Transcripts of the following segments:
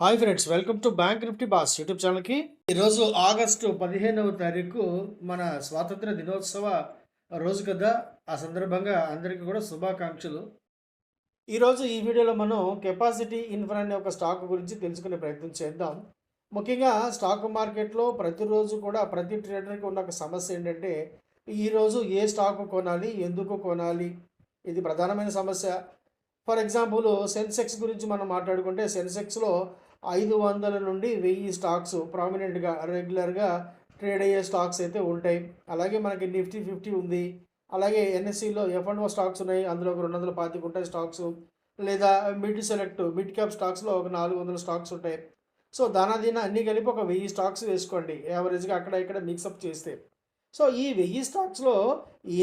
Hi friends, welcome to bank Nifty boss YouTube ఛానల్కి. ఈరోజు August 15వ తారీఖు మన స్వాతంత్ర దినోత్సవ రోజు కదా. ఆ సందర్భంగా అందరికీ కూడా శుభాకాంక్షలు. ఈరోజు ఈ వీడియోలో మనం కెపాసిటీ ఇన్ఫ్రా అనే ఒక స్టాక్ గురించి తెలుసుకునే ప్రయత్నం చేద్దాం. ముఖ్యంగా స్టాక్ మార్కెట్లో ప్రతిరోజు కూడా ప్రతి ట్రేడర్కి ఉన్న ఒక సమస్య ఏంటంటే, ఈరోజు ఏ స్టాక్ కొనాలి, ఎందుకు కొనాలి, ఇది ప్రధానమైన సమస్య. ఫర్ ఎగ్జాంపుల్ సెన్సెక్స్ గురించి మనం మాట్లాడుకుంటే, సెన్సెక్స్లో 500 నుండి 1000 స్టాక్స్ ప్రామినెంట్గా రెగ్యులర్గా ట్రేడ్ అయ్యే స్టాక్స్ అయితే ఉంటాయి. అలాగే మనకి నిఫ్టీ 50 ఉంది. అలాగే ఎన్ఎస్సిలో F&O స్టాక్స్ ఉన్నాయి. అందులో ఒక 225 ఉంటాయి స్టాక్స్. లేదా మిడ్ క్యాప్ స్టాక్స్లో ఒక 400 స్టాక్స్ ఉంటాయి. సో దానాదీన అన్నీ కలిపి ఒక 1000 స్టాక్స్ వేసుకోండి, యావరేజ్గా అక్కడ ఇక్కడ మిక్సప్ చేస్తే. సో ఈ 1000 స్టాక్స్లో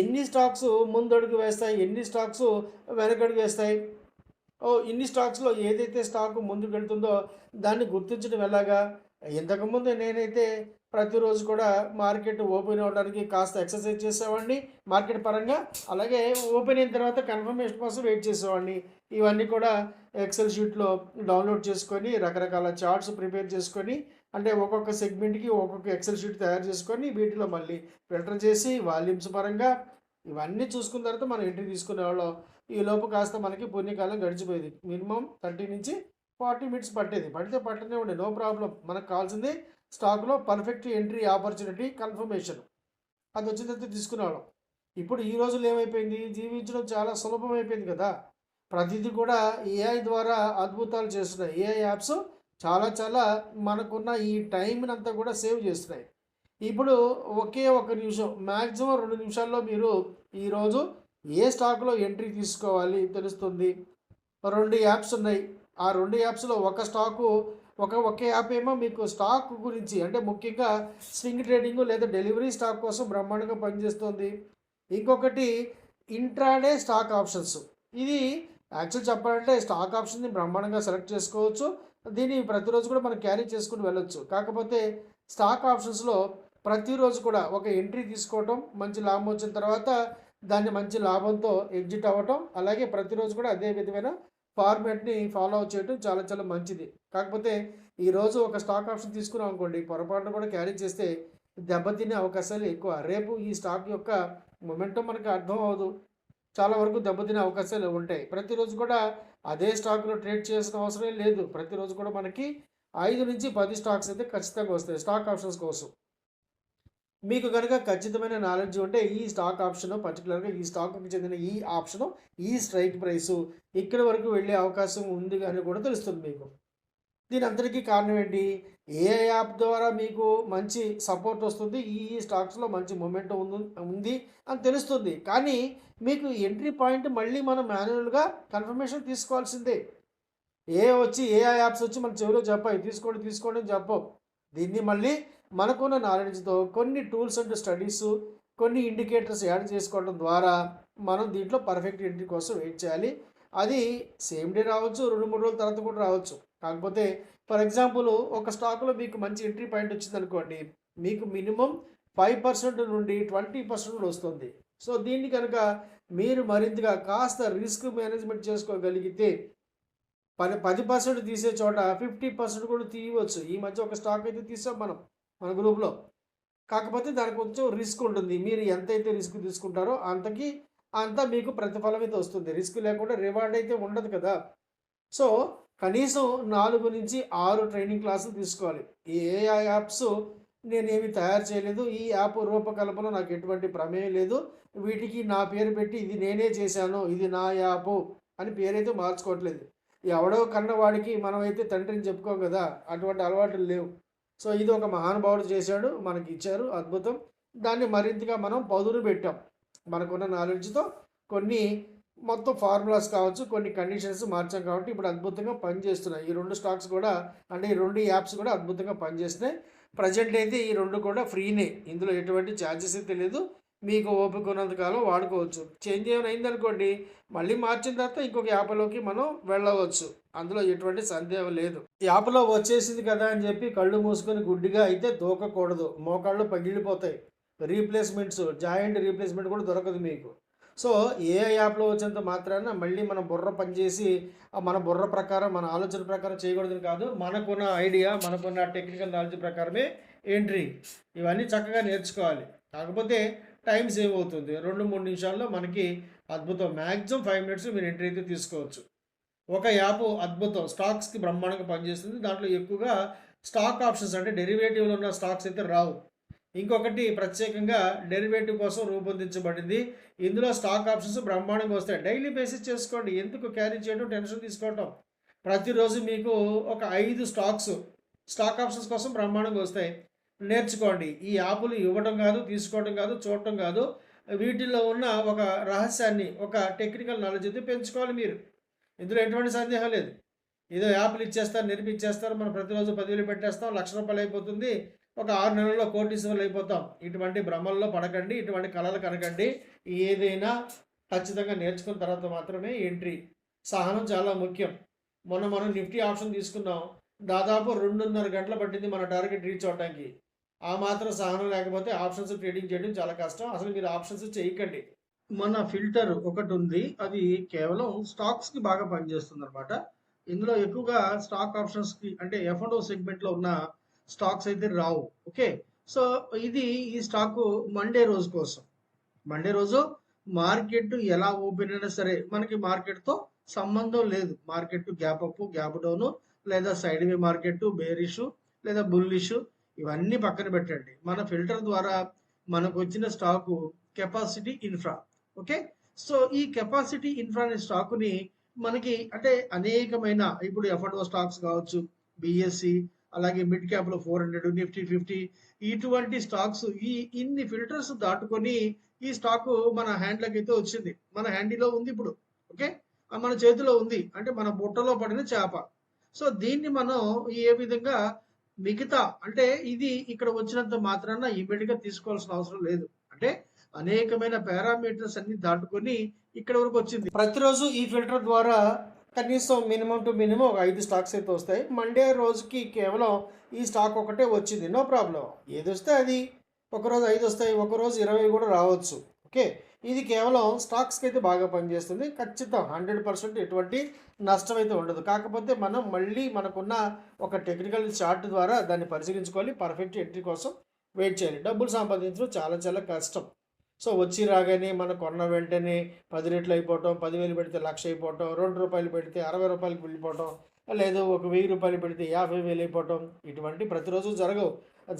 ఎన్ని స్టాక్స్ ముందడుగు వేస్తాయి, ఎన్ని స్టాక్స్ వెనకడుగు వేస్తాయి, ఇన్ని స్టాక్స్లో ఏదైతే స్టాక్ ముందుకు వెళ్తుందో దాన్ని గుర్తించడం ఎలాగా? ఇంతకుముందు నేనైతే ప్రతిరోజు కూడా మార్కెట్ ఓపెన్ అవ్వడానికి కాస్త ఎక్సర్సైజ్ చేసేవాడిని మార్కెట్ పరంగా. అలాగే ఓపెన్ అయిన తర్వాత కన్ఫర్మేషన్ కోసం వెయిట్ చేసేవాడిని. ఇవన్నీ కూడా ఎక్సెల్ షీట్లో డౌన్లోడ్ చేసుకొని రకరకాల చార్ట్స్ ప్రిపేర్ చేసుకొని, అంటే ఒక్కొక్క సెగ్మెంట్కి ఒక్కొక్క ఎక్సెల్ షీట్ తయారు చేసుకొని వీటిలో మళ్ళీ ఫిల్టర్ చేసి వాల్యూమ్స్ పరంగా ఇవన్నీ చూసుకున్న తర్వాత మనం ఎంట్రీ తీసుకునేవాళ్ళం. ఈ లోపు కాస్త మనకి పుణ్యకాలం గడిచిపోయేది. మినిమం 30 నుంచి 40 మినిట్స్ పట్టేది. పట్టనే ఉండే, నో ప్రాబ్లం. మనకు కావాల్సింది స్టాక్లో పర్ఫెక్ట్ ఎంట్రీ ఆపర్చునిటీ కన్ఫర్మేషన్. అది వచ్చిన తర్వాత తీసుకునేవాళ్ళం. ఇప్పుడు ఈ రోజుల్లో ఏమైపోయింది, జీవించడం చాలా సులభం అయిపోయింది కదా. ప్రతిదీ కూడా ఏఐ ద్వారా అద్భుతాలు చేస్తున్నాయి. ఏఐ యాప్స్ చాలా చాలా మనకున్న ఈ టైంని అంతా కూడా సేవ్ చేస్తున్నాయి. ఇప్పుడు ఒకే ఒక నిమిషం, మ్యాక్సిమం 2 నిమిషాల్లో మీరు ఈరోజు ఏ స్టాక్లో ఎంట్రీ తీసుకోవాలి తెలుస్తుంది. 2 యాప్స్ ఉన్నాయి. ఆ 2 యాప్స్లో ఒక స్టాకు ఒకే యాప్ ఏమో మీకు స్టాక్ గురించి, అంటే ముఖ్యంగా స్వింగ్ ట్రేడింగ్ లేదా డెలివరీ స్టాక్ కోసం బ్రహ్మాండంగా పనిచేస్తుంది. ఇంకొకటి ఇంట్రాడే స్టాక్ ఆప్షన్స్. ఇది యాక్చువల్ చెప్పాలంటే స్టాక్ ఆప్షన్ని బ్రహ్మాండంగా సెలెక్ట్ చేసుకోవచ్చు. దీన్ని ప్రతిరోజు కూడా మనం క్యారీ చేసుకుని వెళ్ళొచ్చు. కాకపోతే స్టాక్ ఆప్షన్స్లో ప్రతిరోజు కూడా ఒక ఎంట్రీ తీసుకోవటం, మంచి లాభం వచ్చిన తర్వాత దాన్ని మంచి లాభంతో ఎగ్జిట్ అవ్వటం, అలాగే ప్రతిరోజు కూడా అదే విధమైన ఫార్మాట్ని ఫాలో చేయడం చాలా చాలా మంచిది. కాకపోతే ఈరోజు ఒక స్టాక్ ఆప్షన్ తీసుకున్నాం అనుకోండి, పొరపాటున కూడా క్యారీ చేస్తే దెబ్బతినే అవకాశాలు ఎక్కువ. రేపు ఈ స్టాక్ యొక్క మొమెంటం మనకు అర్థం అవ్వదు, చాలా వరకు దెబ్బతినే అవకాశాలు ఉంటాయి. ప్రతిరోజు కూడా అదే స్టాక్లో ట్రేడ్ చేసిన అవసరం లేదు. ప్రతిరోజు కూడా మనకి 5 నుంచి 10 స్టాక్స్ అయితే ఖచ్చితంగా వస్తాయి స్టాక్ ఆప్షన్స్ కోసం. మీకు కనుక ఖచ్చితమైన నాలెడ్జ్ ఉంటే ఈ స్టాక్ ఆప్షన్, పర్టికులర్గా ఈ స్టాక్కి చెందిన ఈ ఆప్షను, ఈ స్ట్రైక్ ప్రైసు ఇక్కడి వరకు వెళ్ళే అవకాశం ఉంది అని కూడా తెలుస్తుంది మీకు. దీని అందరికీ కారణం ఏంటి? ఏ యాప్ ద్వారా మీకు మంచి సపోర్ట్ వస్తుంది, ఈ స్టాక్స్లో మంచి మొమెంటం ఉంది అని తెలుస్తుంది. కానీ మీకు ఎంట్రీ పాయింట్ మళ్ళీ మనం మాన్యువల్గా కన్ఫర్మేషన్ తీసుకోవాల్సిందే. ఏ యాప్స్ వచ్చి మన చెవిలో చెప్పాయి తీసుకోండి అని చెప్పవు. దీన్ని మళ్ళీ మనకున్న నాలెడ్జ్తో కొన్ని టూల్స్ అండ్ స్టడీస్, కొన్ని ఇండికేటర్స్ యాడ్ చేసుకోవడం ద్వారా మనం దీంట్లో పర్ఫెక్ట్ ఎంట్రీ కోసం వెయిట్ చేయాలి. అది సేమ్ డే రావచ్చు, 2-3 రోజుల తర్వాత కూడా రావచ్చు. కాకపోతే ఫర్ ఎగ్జాంపుల్ ఒక స్టాక్లో మీకు మంచి ఎంట్రీ పాయింట్ వచ్చింది అనుకోండి, మీకు మినిమం 5% నుండి 20% వస్తుంది. సో దీన్ని కనుక మీరు మరింతగా కాస్త రిస్క్ మేనేజ్మెంట్ చేసుకోగలిగితే 10% తీసే చోట 50% కూడా తీయవచ్చు. ఈ మధ్య ఒక స్టాక్ అయితే తీసాం మన గ్రూప్లో. కాకపోతే దానికి కొంచెం రిస్క్ ఉంటుంది. మీరు ఎంతైతే రిస్క్ తీసుకుంటారో అంత మీకు ప్రతిఫలం అయితే వస్తుంది. రిస్క్ లేకుండా రివార్డ్ అయితే ఉండదు కదా. సో కనీసం 4 నుంచి 6 ట్రైనింగ్ క్లాసులు తీసుకోవాలి. ఈ ఏఐ యాప్స్ నేనేమి తయారు చేయలేదు, ఈ యాప్ రూపకల్పనలో నాకు ఎటువంటి ప్రమేయం లేదు, వీటికి నా పేరు పెట్టి ఇది నేనే చేశాను, ఇది నా యాపు అని పేరైతే మార్చుకోవట్లేదు. ఎవడో కన్నవాడికి మనమైతే తండ్రిని చెప్పుకోం కదా, అటువంటి అలవాట్లు లేవు. సో ఇది ఒక మహానుభావుడు చేశాడు, మనకి ఇచ్చారు, అద్భుతం. దాన్ని మరింతగా మనం పదును పెట్టాం. మనకున్న నాలెడ్జ్తో కొన్ని మొత్తం ఫార్ములాస్ కావచ్చు, కొన్ని కండిషన్స్ మార్చాం కాబట్టి ఇప్పుడు అద్భుతంగా పనిచేస్తున్నాయి. ఈ 2 స్టాక్స్ కూడా, అంటే ఈ 2 యాప్స్ కూడా అద్భుతంగా పనిచేస్తున్నాయి. ప్రజెంట్ అయితే ఈ 2 కూడా ఫ్రీనే, ఇందులో ఎటువంటి ఛార్జెస్ అయితే లేదు. మీకు ఓపిక ఉన్నంతకాలం వాడుకోవచ్చు. చేంజ్ ఏమైనా అయిందనుకోండి, మళ్ళీ మార్చిన తర్వాత ఇంకొక యాప్లోకి మనం వెళ్ళవచ్చు. అందులో ఎటువంటి సందేహం లేదు. యాప్లో వచ్చేసింది కదా అని చెప్పి కళ్ళు మూసుకొని గుడ్డిగా అయితే దూకకూడదు. మోకాళ్ళు పగిలిపోతాయి. రీప్లేస్మెంట్స్, జాయింట్ రీప్లేస్మెంట్ కూడా దొరకదు మీకు. సో ఏ యాప్లో వచ్చినంత మాత్రాన మళ్ళీ మన బుర్ర పనిచేసి మన బుర్ర ప్రకారం మన ఆలోచన ప్రకారం చేయకూడదని కాదు. మనకున్న ఐడియా మనకున్న టెక్నికల్ నాలెడ్జ్ ప్రకారమే ఎంట్రీ ఇవన్నీ చక్కగా నేర్చుకోవాలి. కాకపోతే టైం సేవ్ అవుతుంది. 2-3 నిమిషాల్లో మనకి అద్భుతం. మ్యాక్సిమం 5 మినిట్స్ మీరు ఎంట్రీ అయితే తీసుకోవచ్చు. ఒక యాప్ అద్భుతం స్టాక్స్కి బ్రహ్మాండంగా పనిచేస్తుంది. దాంట్లో ఎక్కువగా స్టాక్ ఆప్షన్స్ అంటే డెరివేటివ్లో ఉన్న స్టాక్స్ అయితే రావు. ఇంకొకటి ప్రత్యేకంగా డెరివేటివ్ కోసం రూపొందించబడింది. ఇందులో స్టాక్ ఆప్షన్స్ బ్రహ్మాండంగా వస్తాయి. డైలీ బేసిస్ చేసుకోండి. ఎందుకు క్యారీ చేయడం, టెన్షన్ తీసుకోవటం. ప్రతిరోజు మీకు ఒక 5 స్టాక్ ఆప్షన్స్ కోసం బ్రహ్మాండంగా వస్తాయి. నేర్చుకోండి. ఈ యాపులు ఇవ్వడం కాదు, తీసుకోవడం కాదు, చూడటం కాదు. వీటిల్లో ఉన్న ఒక రహస్యాన్ని, ఒక టెక్నికల్ నాలెడ్జ్ అయితే పెంచుకోవాలి మీరు. ఇందులో ఎటువంటి సందేహం లేదు. ఏదో యాప్లు ఇచ్చేస్తారు, నేర్పిచ్చేస్తారు. మనం ప్రతిరోజు 10,000 పెట్టేస్తాం, ₹1,00,000 అయిపోతుంది. ఒక 6 నెలల్లో కోటీశ్వరులు అయిపోతాం. ఇటువంటి భ్రమల్లో పడకండి. ఇటువంటి కలలు కనకండి. ఏదైనా ఖచ్చితంగా నేర్చుకున్న తర్వాత మాత్రమే ఎంట్రీ. సహనం చాలా ముఖ్యం. మనం నిఫ్టీ ఆప్షన్ తీసుకున్నాం. దాదాపు 2.5 గంటలు పట్టింది మన టార్గెట్ రీచ్ అవ్వడానికి. ఆ మాత్రం సహనం లేకపోతే ఆప్షన్స్ ట్రేడింగ్ చేయడం చాలా కష్టం. అసలు మీరు ఆప్షన్స్ చేయకండి. మన ఫిల్టర్ ఒకటి ఉంది. అది కేవలం స్టాక్స్కి బాగా పనిచేస్తుందన్నమాట. ఇందులో ఎక్కువగా స్టాక్ ఆప్షన్స్కి అంటే F&O సెగ్మెంట్లో ఉన్న స్టాక్స్ అయితే రావు. ఓకే. సో ఇది ఈ స్టాకు మండే రోజు కోసం. మండే రోజు మార్కెట్ ఎలా ఓపెన్ అయినా సరే మనకి మార్కెట్తో సంబంధం లేదు. Market gap up, gap down, లేదా సైడ్ వే మార్కెట్, బేరిష్ లేదా బుల్లిష్ ఇవన్నీ పక్కన పెట్టండి. మన ఫిల్టర్ ద్వారా మనకు వచ్చిన stock capacity infra. Okay. So ఈ కెపాసిటీ ఇన్ఫ్రా అనే స్టాకుని మనకి అంటే అనేకమైన ఇప్పుడు F&O స్టాక్స్ కావచ్చు, బిఎస్సి, అలాగే మిడ్ క్యాప్లో 400, నిఫ్టీ 50 ఇటువంటి స్టాక్స్ ఇన్ని ఫిల్టర్స్ దాటుకొని ఈ స్టాకు మన హ్యాండ్లోకి అయితే వచ్చింది. మన హ్యాండీలో ఉంది ఇప్పుడు. ఓకే. మన చేతిలో ఉంది. అంటే మన బుట్టలో పడిన చేప. సో దీన్ని మనం ఏ విధంగా మిగతా అంటే ఇది ఇక్కడ వచ్చినంత మాత్రాన ఇమ్మీడియట్గా తీసుకోవాల్సిన అవసరం లేదు. అంటే అనేకమైన పారామీటర్స్ అన్ని దాటుకొని ఇక్కడ వరకు వచ్చింది. ప్రతిరోజు ఈ ఫిల్టర్ ద్వారా కనీసం మినిమం టు మినిమం ఒక 5 స్టాక్స్ అయితే వస్తాయి. మండే రోజుకి కేవలం ఈ స్టాక్ ఒకటే వచ్చింది. No problem. ఏది వస్తే అది. ఒకరోజు 5 వస్తాయి, ఒకరోజు 20 కూడా రావచ్చు. ఓకే. ఇది కేవలం స్టాక్స్కి అయితే బాగా పనిచేస్తుంది. ఖచ్చితం 100% ఎటువంటి నష్టం అయితే ఉండదు. కాకపోతే మనం మళ్ళీ మనకున్న ఒక టెక్నికల్ చార్ట్ ద్వారా దాన్ని పరిశీలించుకోవాలి. పర్ఫెక్ట్ ఎంట్రీ కోసం వెయిట్ చేయాలి. డబ్బులు సంపాదించడం చాలా చాలా కష్టం. సో వచ్చి రాగానే మనం కొన్న వెంటనే 10 రెట్లు అయిపోవటం, 10,000 పెడితే 1,00,000 అయిపోవటం, ₹2 పెడితే ₹60 వెళ్ళిపోవటం, లేదు ఒక ₹1,000 పెడితే 50,000 అయిపోవటం. ఇటువంటి ప్రతిరోజు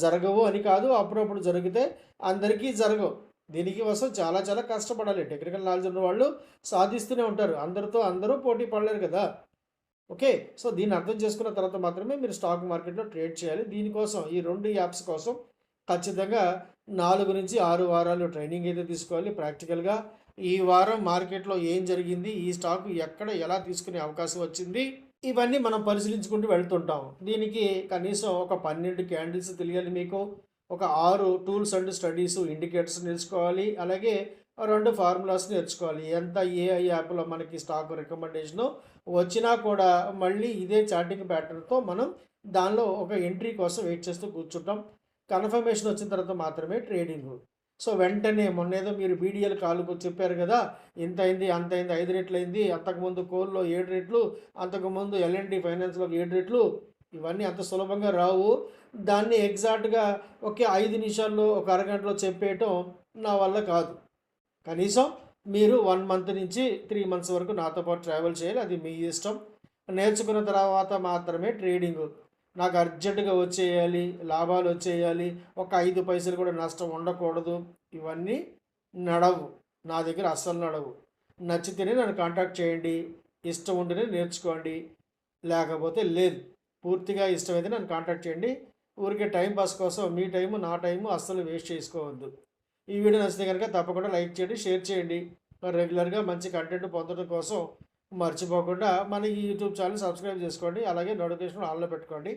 జరగవు అని కాదు. అప్పుడప్పుడు జరిగితే అందరికీ జరగవు. దీనికి కోసం చాలా చాలా కష్టపడాలి. టెక్నికల్ నాలెడ్జ్ ఉన్న వాళ్ళు సాధిస్తూనే ఉంటారు. అందరితో అందరూ పోటీ పడలేరు కదా. ఓకే. సో దీన్ని అర్థం చేసుకున్న తర్వాత మాత్రమే మీరు స్టాక్ మార్కెట్లో ట్రేడ్ చేయాలి. దీనికోసం ఈ 2 యాప్స్ కోసం ఖచ్చితంగా 4-6 వారాలు ట్రైనింగ్ అయితే తీసుకోవాలి ప్రాక్టికల్గా. ఈ వారం మార్కెట్లో ఏం జరిగింది, ఈ స్టాక్ ఎక్కడ ఎలా తీసుకునే అవకాశం వచ్చింది, ఇవన్నీ మనం పరిశీలించుకుంటూ వెళ్తుంటాం. దీనికి కనీసం ఒక 12 క్యాండిల్స్ తెలియాలి మీకు. ఒక 6 టూల్స్ అండ్ స్టడీస్ ఇండికేటర్స్ నేర్చుకోవాలి. అలాగే 2 ఫార్ములాస్ నేర్చుకోవాలి. ఎంత ఏ యాప్లో మనకి స్టాక్ రికమెండేషన్ వచ్చినా కూడా మళ్ళీ ఇదే చార్టింగ్ ప్యాటర్న్తో మనం దానిలో ఒక ఎంట్రీ కోసం వెయిట్ చేస్తూ కూర్చుంటాం. కన్ఫర్మేషన్ వచ్చిన తర్వాత మాత్రమే ట్రేడింగ్. సో వెంటనే మొన్నేదో మీరు బీడీఎల్ కాలుకు చెప్పారు కదా, ఇంత అయింది అంత అయింది 5 రెట్లు అయింది, అంతకుముందు కోల్లో 7 రెట్లు, అంతకుముందు L&T ఫైనాన్స్లో 7 రెట్లు, ఇవన్నీ అంత సులభంగా రావు. దాన్ని ఎగ్జాక్ట్గా ఒకే 5 నిమిషాల్లో ఒక అరగంటలో చెప్పేయటం నా వల్ల కాదు. కనీసం మీరు 1 మంత్ నుంచి 3 మంత్స్ వరకు నాతో పాటు ట్రావెల్ చేయాలి. అది మీ ఇష్టం. నేర్చుకున్న తర్వాత మాత్రమే ట్రేడింగ్. నాకు అర్జెంటుగా వచ్చేయాలి, లాభాలు వచ్చేయాలి, ఒక 5 పైసలు కూడా నష్టం ఉండకూడదు, ఇవన్నీ నడవు. నా దగ్గర అస్సలు నడవు. నచ్చితేనే నన్ను కాంటాక్ట్ చేయండి. ఇష్టం ఉంటేనే నేర్చుకోండి, లేకపోతే లేదు. పూర్తిగా ఇష్టమైతే నన్ను కాంటాక్ట్ చేయండి. ఊరికే టైం పాస్ కోసం మీ టైము నా టైము అస్సలు వేస్ట్ చేసుకోవద్దు. ఈ వీడియో నచ్చితే కనుక తప్పకుండా లైక్ చేయండి, షేర్ చేయండి. రెగ్యులర్గా మంచి కంటెంట్ పొందడం కోసం మర్చిపోకుండా మన ఈ యూట్యూబ్ ఛానల్ సబ్స్క్రైబ్ చేసుకోండి. అలాగే నోటిఫికేషన్ ఆన్లో పెట్టుకోండి.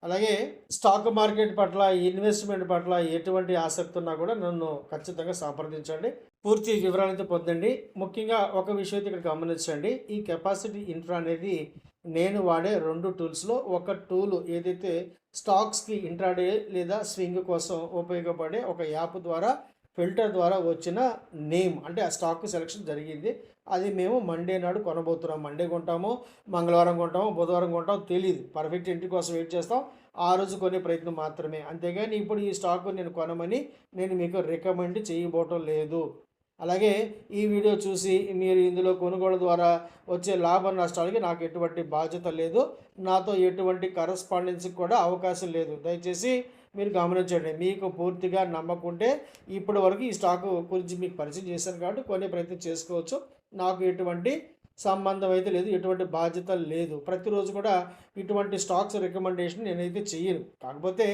అలాగే స్టాక్ మార్కెట్ పట్ల, ఇన్వెస్ట్మెంట్ పట్ల ఎటువంటి ఆసక్తి ఉన్నా కూడా నన్ను ఖచ్చితంగా సంప్రదించండి. పూర్తి వివరాలైతే పొందండి. ముఖ్యంగా ఒక విషయం ఇక్కడ గమనించండి. ఈ కెపాసిటీ ఇన్ఫ్రా అనేది నేను వాడే 2 టూల్స్లో ఒక టూల్ ఏదైతే స్టాక్స్కి ఇంట్రాడే లేదా స్వింగ్ కోసం ఉపయోగపడే ఒక యాప్ ద్వారా ఫిల్టర్ ద్వారా వచ్చిన నేమ్ అంటే ఆ స్టాక్ సెలెక్షన్ జరిగింది. అది మేము మండే నాడు కొనబోతున్నాం. మండే కొంటామో, మంగళవారం కొంటామో, బుధవారం కొంటామో తెలీదు. పర్ఫెక్ట్ ఎంట్రీ కోసం వెయిట్ చేస్తాం. ఆ రోజు కొనే ప్రయత్నం మాత్రమే. అంతేగాని ఇప్పుడు ఈ స్టాక్ నేను కొనమని నేను మీకు రికమెండ్ చేయబోవటం లేదు. అలాగే ఈ వీడియో చూసి మీరు ఇందులో కొనుగోలు ద్వారా వచ్చే లాభ నష్టాలకి నాకు ఎటువంటి బాధ్యత లేదు. నాతో ఎటువంటి కరస్పాండెన్స్కి కూడా అవకాశం లేదు. దయచేసి మీరు గమనించండి. మీకు పూర్తిగా నమ్మకుంటే ఇప్పటి వరకు ఈ స్టాకు గురించి మీకు పరిచయం చేశాను కాబట్టి కొనే ప్రయత్నం చేసుకోవచ్చు. నాకు ఎటువంటి సంబంధం అయితే లేదు, ఎటువంటి బాధ్యత లేదు. ప్రతిరోజు కూడా ఇటువంటి స్టాక్స్ రికమెండేషన్ నేనైతే చెయ్యను. కాకపోతే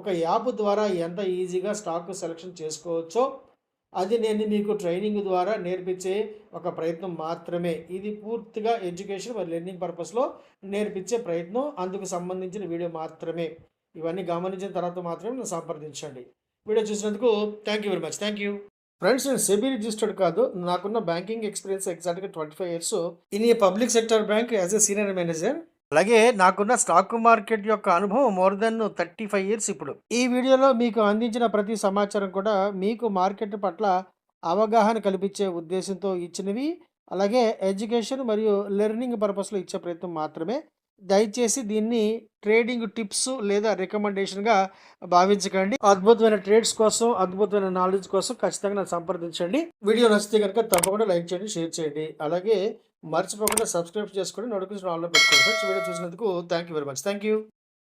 ఒక యాప్ ద్వారా ఎంత ఈజీగా స్టాక్ సెలెక్షన్ చేసుకోవచ్చో అది నేను మీకు ట్రైనింగ్ ద్వారా నేర్పించే ఒక ప్రయత్నం మాత్రమే. ఇది పూర్తిగా ఎడ్యుకేషన్ మరియు లెర్నింగ్ పర్పస్లో నేర్పించే ప్రయత్నం. అందుకు సంబంధించిన వీడియో మాత్రమే. ఇవన్నీ గమనించిన తర్వాత మాత్రమే నన్ను సంప్రదించండి. వీడియో చూసినందుకు thank you very much. Thank you friends. నేను సెబీ రిజిస్టర్డ్ కాదు. నాకున్న బ్యాంకింగ్ ఎక్స్పీరియన్స్ ఎగ్జాక్ట్గా 25 years in a public sector bank as a senior manager. అలాగే నాకున్న స్టాక్ మార్కెట్ యొక్క అనుభవం మోర్ దెన్ 35 years ఇప్పుడు. ఈ వీడియోలో మీకు అందించిన ప్రతి సమాచారం కూడా మీకు మార్కెట్ పట్ల అవగాహన కల్పించే ఉద్దేశంతో ఇచ్చినవి. అలాగే ఎడ్యుకేషన్ మరియు లెర్నింగ్ పర్పస్లో ఇచ్చే ప్రయత్నం మాత్రమే. దయచేసి దీన్ని ట్రేడింగ్ టిప్స్ లేదా రికమెండేషన్గా భావించకండి. అద్భుతమైన ట్రేడ్స్ కోసం, అద్భుతమైన నాలెడ్జ్ కోసం ఖచ్చితంగా నన్ను సంప్రదించండి. వీడియో నచ్చితే కనుక తప్పకుండా లైక్ చేయండి, షేర్ చేయండి. అలాగే మర్చిపోకుండా సబ్స్క్రైబ్ చేసుకొని నోటిఫికేషన్ ఆన్లో పెట్టుకోండి. ఫ్రెండ్స్, వీడియో చూసినందుకు thank you very much. Thank you.